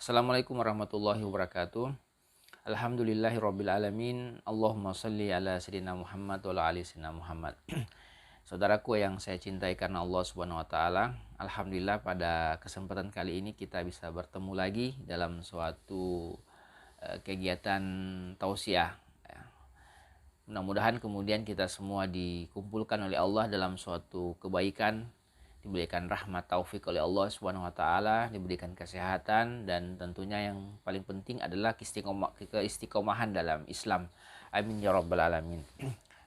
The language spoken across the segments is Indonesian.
Assalamualaikum warahmatullahi wabarakatuh. Alhamdulillahirabbil alamin. Allahumma shalli ala sayyidina Muhammad wa ala ali sayyidina Muhammad. Saudaraku yang saya cintai karena Allah Subhanahu wa taala, alhamdulillah pada kesempatan kali ini kita bisa bertemu lagi dalam suatu kegiatan tausiah. Mudah-mudahan kemudian kita semua dikumpulkan oleh Allah dalam suatu kebaikan, diberikan rahmat taufik oleh Allah Subhanahu wa taala, diberikan kesehatan, dan tentunya yang paling penting adalah keistiqomahan dalam Islam. Amin ya rabbal alamin.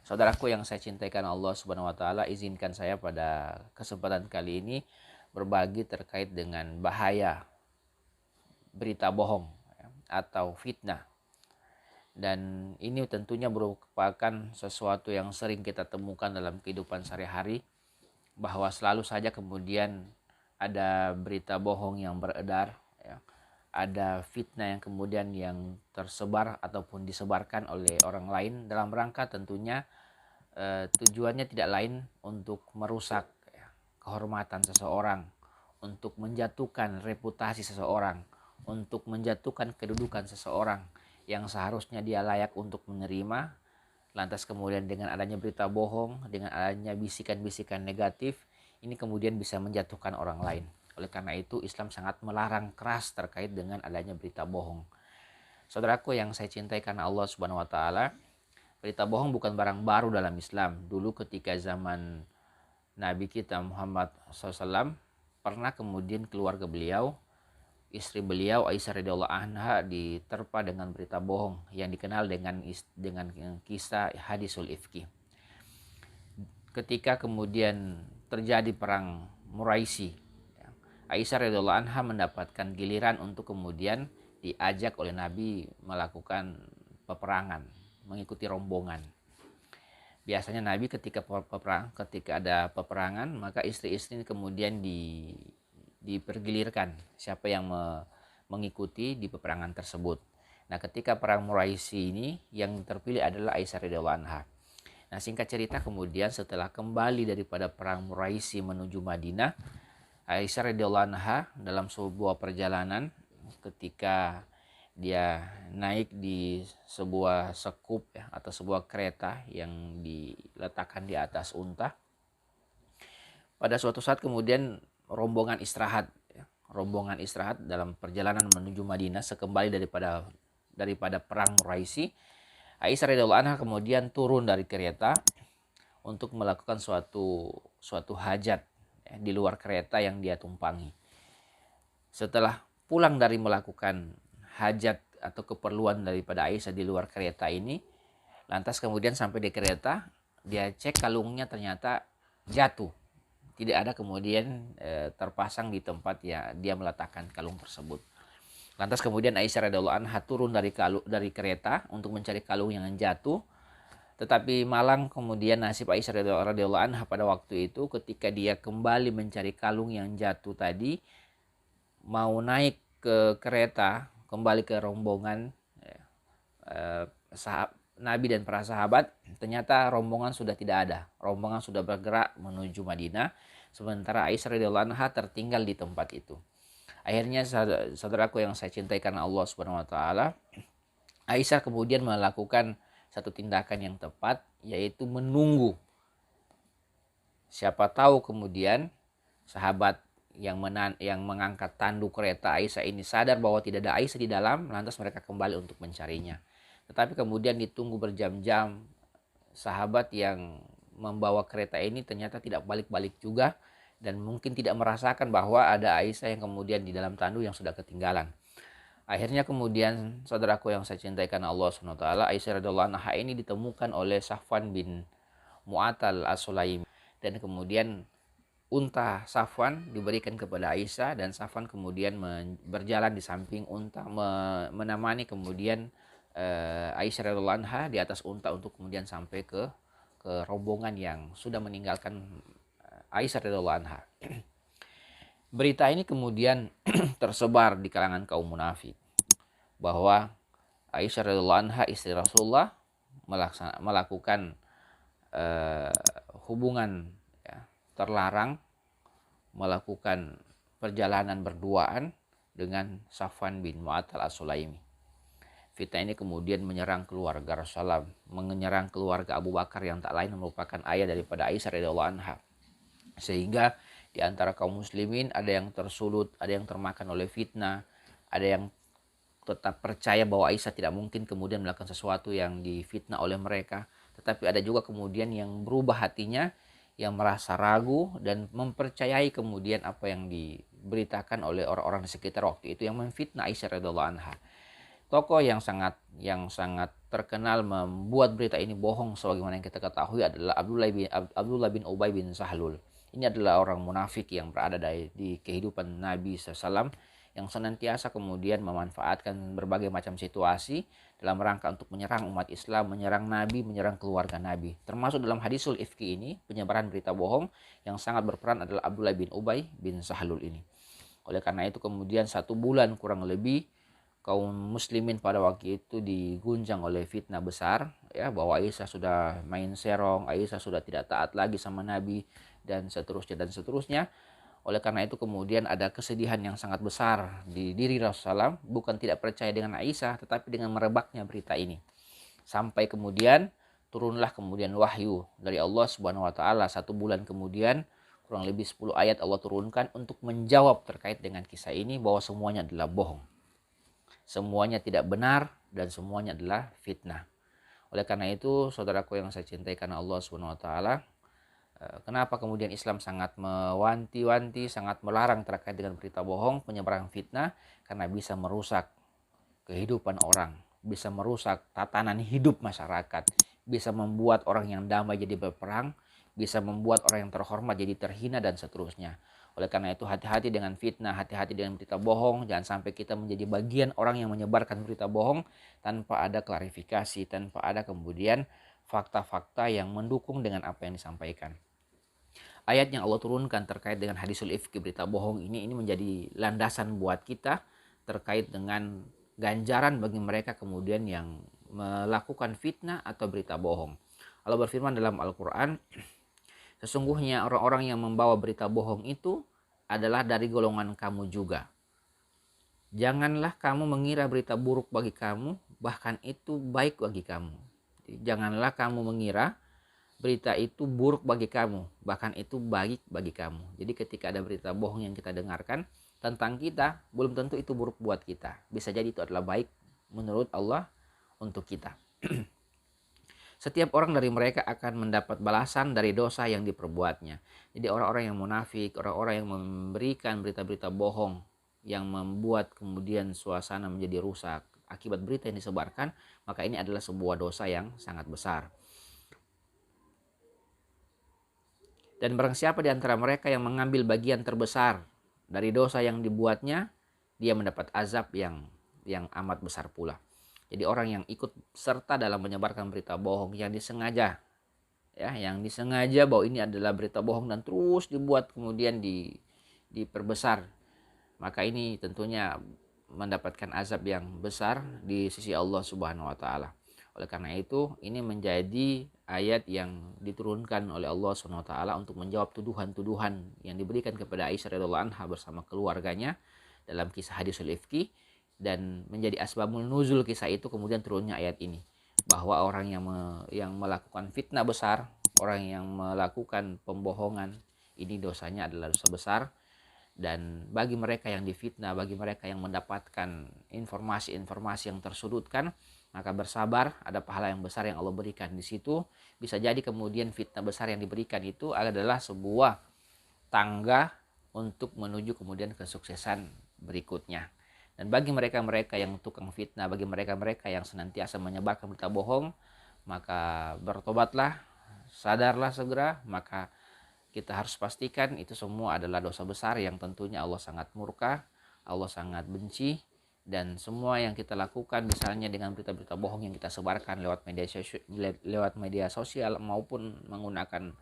Saudaraku yang saya cintai karena Allah Subhanahu wa taala, izinkan saya pada kesempatan kali ini berbagi terkait dengan bahaya berita bohong atau fitnah. Dan ini tentunya merupakan sesuatu yang sering kita temukan dalam kehidupan sehari-hari, bahwa selalu saja kemudian ada berita bohong yang beredar, ada fitnah yang kemudian yang tersebar ataupun disebarkan oleh orang lain dalam rangka tentunya tujuannya tidak lain untuk merusak kehormatan seseorang, untuk menjatuhkan reputasi seseorang, untuk menjatuhkan kedudukan seseorang yang seharusnya dia layak untuk menerima. Lantas kemudian dengan adanya berita bohong, dengan adanya bisikan-bisikan negatif, ini kemudian bisa menjatuhkan orang lain. Oleh karena itu Islam sangat melarang keras terkait dengan adanya berita bohong. Saudaraku yang saya cintai karena Allah Subhanahu wa taala, berita bohong bukan barang baru dalam Islam. Dulu ketika zaman Nabi kita Muhammad SAW, pernah kemudian keluarga beliau, istri beliau Aisyah radhiyallahu anha, diterpa dengan berita bohong yang dikenal dengan kisah hadisul ifki. Ketika kemudian terjadi perang Muraisi, Aisyah radhiyallahu anha mendapatkan giliran untuk kemudian diajak oleh Nabi melakukan peperangan, mengikuti rombongan. Biasanya Nabi ketika ada peperangan, maka istri-istri kemudian dipergilirkan siapa yang mengikuti di peperangan tersebut. Nah, ketika perang Muraisi ini yang terpilih adalah Aisyah radhiyallahu anha. Nah, singkat cerita kemudian setelah kembali daripada perang Muraisi menuju Madinah, Aisyah radhiyallahu anha dalam sebuah perjalanan, ketika dia naik di sebuah sekup atau sebuah kereta yang diletakkan di atas unta, pada suatu saat kemudian rombongan istirahat dalam perjalanan menuju Madinah sekembali daripada perang Muraisi. Aisyah radhiyallahu anha kemudian turun dari kereta untuk melakukan suatu hajat di luar kereta yang dia tumpangi. Setelah pulang dari melakukan hajat atau keperluan daripada Aisyah di luar kereta ini, lantas kemudian sampai di kereta, dia cek kalungnya, ternyata jatuh. Tidak ada kemudian terpasang di tempat ya dia meletakkan kalung tersebut. Lantas kemudian Aisyah radhiyallahu anha turun dari kereta untuk mencari kalung yang jatuh. Tetapi malang kemudian nasib Aisyah radhiyallahu anha pada waktu itu, ketika dia kembali mencari kalung yang jatuh tadi, mau naik ke kereta kembali ke rombongan Nabi dan para sahabat, ternyata rombongan sudah tidak ada. Rombongan sudah bergerak menuju Madinah, sementara Aisyah radhiyallahu anha tertinggal di tempat itu. Akhirnya saudaraku yang saya cintai karena Allah Subhanahu wa taala, Aisyah kemudian melakukan satu tindakan yang tepat, yaitu menunggu. Siapa tahu kemudian sahabat yang mengangkat tanduk kereta Aisyah ini sadar bahwa tidak ada Aisyah di dalam, lantas mereka kembali untuk mencarinya. Tetapi kemudian ditunggu berjam-jam, sahabat yang membawa kereta ini ternyata tidak balik-balik juga, dan mungkin tidak merasakan bahwa ada Aisyah yang kemudian di dalam tandu yang sudah ketinggalan. Akhirnya kemudian saudaraku yang saya cintai karena Allah SWT, Aisyah radhiyallahu anha ini ditemukan oleh Safwan bin Mu'attal as-Sulaimi, dan kemudian unta Safwan diberikan kepada Aisyah, dan Safwan kemudian berjalan di samping unta, menemani kemudian Aisyah radhiyallahu anha di atas unta untuk kemudian sampai ke rombongan yang sudah meninggalkan Aisyah radhiyallahu anha. Berita ini kemudian tersebar di kalangan kaum munafik bahwa Aisyah radhiyallahu anha, istri Rasulullah, melakukan hubungan terlarang, melakukan perjalanan berduaan dengan Safwan bin Mu'attal as-Sulaimi. Fitnah ini kemudian menyerang keluarga Rasulullah, menyerang keluarga Abu Bakar yang tak lain merupakan ayah daripada Aisyah radhiyallahu anha. Sehingga di antara kaum muslimin ada yang tersulut, ada yang termakan oleh fitnah, ada yang tetap percaya bahwa Aisyah tidak mungkin kemudian melakukan sesuatu yang difitnah oleh mereka. Tetapi ada juga kemudian yang berubah hatinya, yang merasa ragu dan mempercayai kemudian apa yang diberitakan oleh orang-orang di sekitar waktu itu yang memfitnah Aisyah radhiyallahu anha. Tokoh yang sangat terkenal membuat berita ini bohong sebagaimana yang kita ketahui adalah Abdullah bin Ubay bin Sahlul. Ini adalah orang munafik yang berada di kehidupan Nabi SAW, yang senantiasa kemudian memanfaatkan berbagai macam situasi dalam rangka untuk menyerang umat Islam, menyerang Nabi, menyerang keluarga Nabi. Termasuk dalam hadisul ifki ini, penyebaran berita bohong yang sangat berperan adalah Abdullah bin Ubay bin Sahlul ini. Oleh karena itu kemudian 1 bulan kurang lebih kaum muslimin pada waktu itu digunjang oleh fitnah besar, ya, bahwa Aisyah sudah main serong, Aisyah sudah tidak taat lagi sama Nabi, dan seterusnya. Oleh karena itu kemudian ada kesedihan yang sangat besar di diri Rasulullah, bukan tidak percaya dengan Aisyah, tetapi dengan merebaknya berita ini. Sampai kemudian turunlah kemudian wahyu dari Allah Subhanahu wa taala 1 bulan kemudian, kurang lebih 10 ayat Allah turunkan untuk menjawab terkait dengan kisah ini, bahwa semuanya adalah bohong. Semuanya tidak benar dan semuanya adalah fitnah. Oleh karena itu, saudaraku yang saya cintai karena Allah Subhanahu wa taala, kenapa kemudian Islam sangat mewanti-wanti, sangat melarang terkait dengan berita bohong, penyebaran fitnah, karena bisa merusak kehidupan orang, bisa merusak tatanan hidup masyarakat, bisa membuat orang yang damai jadi berperang, bisa membuat orang yang terhormat jadi terhina, dan seterusnya. Oleh karena itu hati-hati dengan fitnah, hati-hati dengan berita bohong. Jangan sampai kita menjadi bagian orang yang menyebarkan berita bohong tanpa ada klarifikasi, tanpa ada kemudian fakta-fakta yang mendukung dengan apa yang disampaikan. Ayat yang Allah turunkan terkait dengan hadisul ifki, berita bohong ini menjadi landasan buat kita terkait dengan ganjaran bagi mereka kemudian yang melakukan fitnah atau berita bohong. Allah berfirman dalam Al-Quran, sesungguhnya orang-orang yang membawa berita bohong itu adalah dari golongan kamu juga. Janganlah kamu mengira berita buruk bagi kamu, bahkan itu baik bagi kamu. Janganlah kamu mengira berita itu buruk bagi kamu, bahkan itu baik bagi kamu. Jadi ketika ada berita bohong yang kita dengarkan tentang kita, belum tentu itu buruk buat kita. Bisa jadi itu adalah baik menurut Allah untuk kita. Setiap orang dari mereka akan mendapat balasan dari dosa yang diperbuatnya. Jadi orang-orang yang munafik, orang-orang yang memberikan berita-berita bohong yang membuat kemudian suasana menjadi rusak akibat berita yang disebarkan, maka ini adalah sebuah dosa yang sangat besar. Dan barang siapa di antara mereka yang mengambil bagian terbesar dari dosa yang dibuatnya, dia mendapat azab yang amat besar pula. Jadi orang yang ikut serta dalam menyebarkan berita bohong yang disengaja, ya, yang disengaja bahwa ini adalah berita bohong dan terus dibuat kemudian diperbesar, maka ini tentunya mendapatkan azab yang besar di sisi Allah Subhanahu wa taala. Oleh karena itu, ini menjadi ayat yang diturunkan oleh Allah Subhanahu wa taala untuk menjawab tuduhan-tuduhan yang diberikan kepada Aisyah radhiyallahu anha bersama keluarganya dalam kisah hadisul ifki, dan menjadi asbabul nuzul kisah itu kemudian turunnya ayat ini, bahwa orang yang melakukan fitnah besar, orang yang melakukan pembohongan, ini dosanya adalah dosa besar. Dan bagi mereka yang difitnah, bagi mereka yang mendapatkan informasi-informasi yang tersudutkan, maka bersabar, ada pahala yang besar yang Allah berikan di situ. Bisa jadi kemudian fitnah besar yang diberikan itu adalah sebuah tangga untuk menuju kemudian kesuksesan berikutnya. Dan bagi mereka-mereka yang tukang fitnah, bagi mereka-mereka yang senantiasa menyebarkan berita bohong, maka bertobatlah, sadarlah segera. Maka kita harus pastikan itu semua adalah dosa besar yang tentunya Allah sangat murka, Allah sangat benci. Dan semua yang kita lakukan, misalnya dengan berita-berita bohong yang kita sebarkan lewat media sosial maupun menggunakan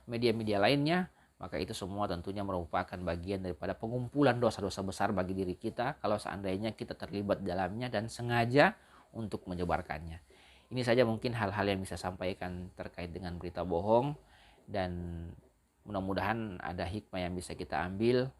media-media lainnya, maka itu semua tentunya merupakan bagian daripada pengumpulan dosa-dosa besar bagi diri kita kalau seandainya kita terlibat dalamnya dan sengaja untuk menyebarkannya. Ini saja mungkin hal-hal yang bisa sampaikan terkait dengan berita bohong, dan mudah-mudahan ada hikmah yang bisa kita ambil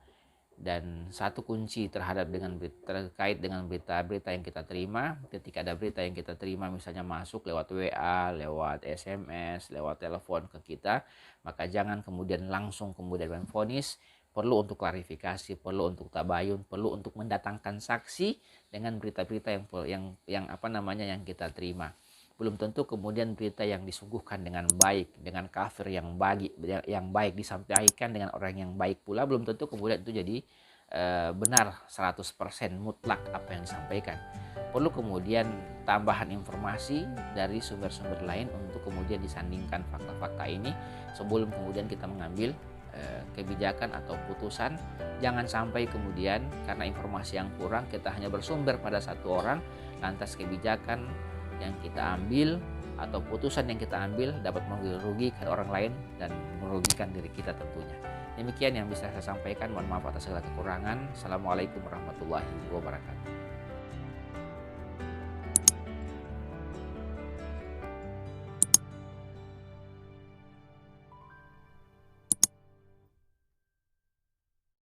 Dan satu kunci terkait dengan berita-berita yang kita terima, ketika ada berita yang kita terima misalnya masuk lewat WA, lewat SMS, lewat telepon ke kita, maka jangan kemudian langsung kemudian memvonis, perlu untuk klarifikasi, perlu untuk tabayun, perlu untuk mendatangkan saksi dengan berita-berita yang kita terima. Belum tentu kemudian berita yang disuguhkan dengan baik, dengan kafir yang baik disampaikan dengan orang yang baik pula, belum tentu kemudian itu jadi benar 100% mutlak apa yang disampaikan. Perlu kemudian tambahan informasi dari sumber-sumber lain untuk kemudian disandingkan fakta-fakta ini sebelum kemudian kita mengambil kebijakan atau putusan. Jangan sampai kemudian karena informasi yang kurang kita hanya bersumber pada satu orang, lantas kebijakan yang kita ambil atau putusan yang kita ambil dapat merugikan orang lain dan merugikan diri kita tentunya. Demikian yang bisa saya sampaikan. Mohon maaf atas segala kekurangan. Assalamualaikum warahmatullahi wabarakatuh.